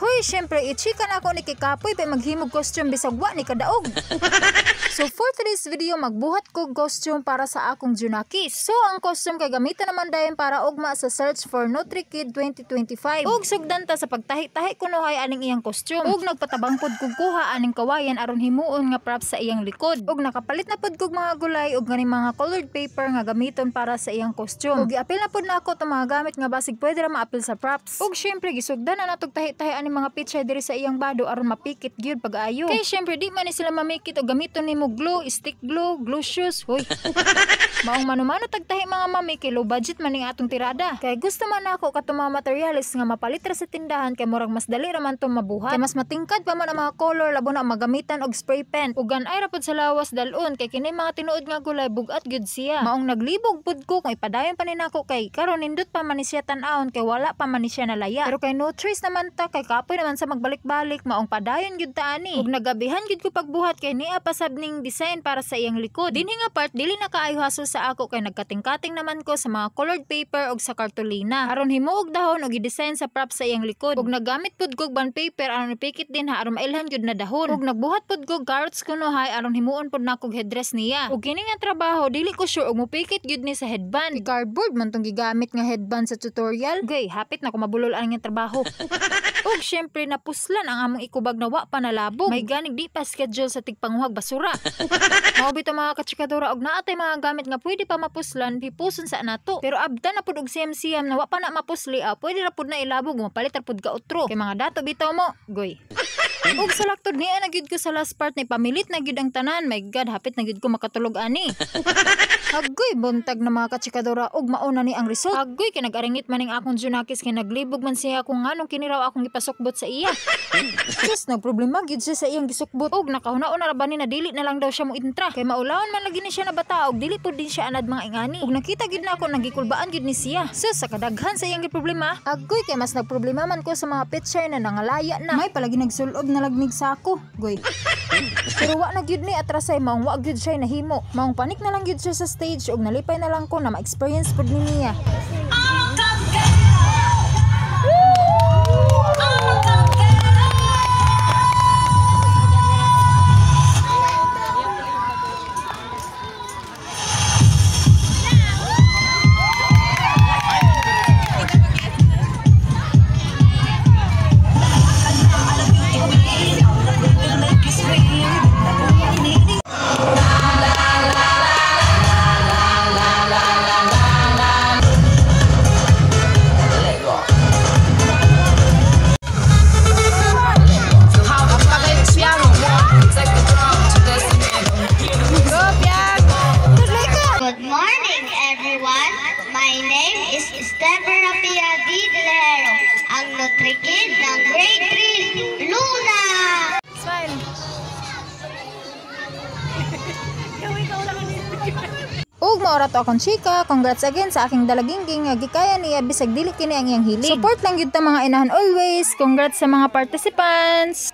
Hoy, syempre ichika na ako ni Kikapoy pa maghimog costume bisag wa ni kadaog. So for today's video, magbuhat ko costume para sa akong Junakis. So ang costume kay gamitan naman dayon para ugma sa search for NutriKid 2025. Ug sugdan ta sa pagtahi-tahi kuno hay aning iyang costume. Ug nagpatabang pod kog kuha aning kawayan aron himuon nga props sa iyang likod. Ug nakapalit na pod kog mga gulay ug ganing mga colored paper nga gamiton para sa iyang costume. Ug giapil na pod na ako tong mga gamit nga basig pwede ra maapil sa props. Ug syempre gisugdan na natog tahi-tahi aning mga picture diri sa iyang bado aron mapikit gyud pag-ayo. Kay syempre di man ni sila mamikit og gamiton nimo glue, stick glue shoes. Hoy. Maong manumano tagtahi mga mami kay low budget man ning atong tirada. Kay gusto man ako katong mga materials nga mapalit ra sa tindahan kay murag mas dali ra man tong mabuhat. Kay mas matingkad pa man ang mga color labo na magamitan og spray pen. Ug ganay ra pod sa lawas dalon kay kini mga tinuod nga gulay bugat gyud siya. Maong naglibog pod ko kay padayon pa ni nako kay karon nindot pa man ni siya tan-awon kay wala pa man ni siya nalaya. Pero kay no trace naman ta kay kapoy naman sa magbalik-balik maong padayon gyud ta ani. Ug nagabihan gyud ko pagbuhat kay niya pasab ning design para sa iyang likod. Dinhi nga part dili na kaayo hassle sa ako kay nagkating-kating naman ko sa mga colored paper og sa kartolina. Aron himuog dahon og i-design sa props sa iyang likod. Ug naggamit pud kog bond paper aron ipikit din ha aron mailhan gyud na dahon. Ug nagbuhat pud kog carrots kuno hay aron himuon pud nako headdress niya. Ug kini nga trabaho dili ko sure og mopikit gyud ni sa headband. Cardboard man tong gigamit nga headband sa tutorial. Gay, hapit na ko mabulol ang iyang trabaho. Ug syempre napuslan ang among ikubag na wa pa nalabog. May ganig di pa schedule sa tigpanguhag basura. Mao bitaw mga katsikadora og naatay mga gamit nga pwede pa mapuslan pipuson sa nato. Pero abda na pud og siyam-siyam na wa pa na mapusli pwede ra pud na ilabog mapalit ra pud ka utro. Kay mga dato bitaw mo, goy. Ug sa laktod niya na gyud ko sa last part ni pamilit na gyud ang tanan. My God, hapit na gyud ko makatulog ani. Agoy buntag na mga katsikadora ug mauna ni ang result. Agoy kay nag-aringit man ning akong Junakis kay naglibog man siya kung nganong kiniraw akong gipasukbot sa iya. Sus no problema gyud siya sa iyang gisukbot ug nakahuna-una ra ba ni na dili na lang daw siya mo intra. Kay maulawon man lagi ni siya na bata og dili pud din siya anad mga ingani. Ug nakita gyud na ako nagikulbaan gyud ni siya. Sus sa kadaghan sa iyang problema. Agoy kay mas nagproblema man ko sa mga picture na nangalaya na. May palagi nagsulob na lagmig sa ako. Goy. Pero wa na gyud ni atrasay maong wa gyud siya nahimo. Maong panik na lang gyud siya sa stage ug nalipay na lang ko na ma-experience pud ni niya. Ang NutriKid ng Grade 3, Luna! Smile! Ug maora to akong chika, congrats again sa aking dalagingging nga gikaya niya bisag dili kini ang iyang hilig. Support lang gyud ta mga inahan always. Congrats sa mga participants.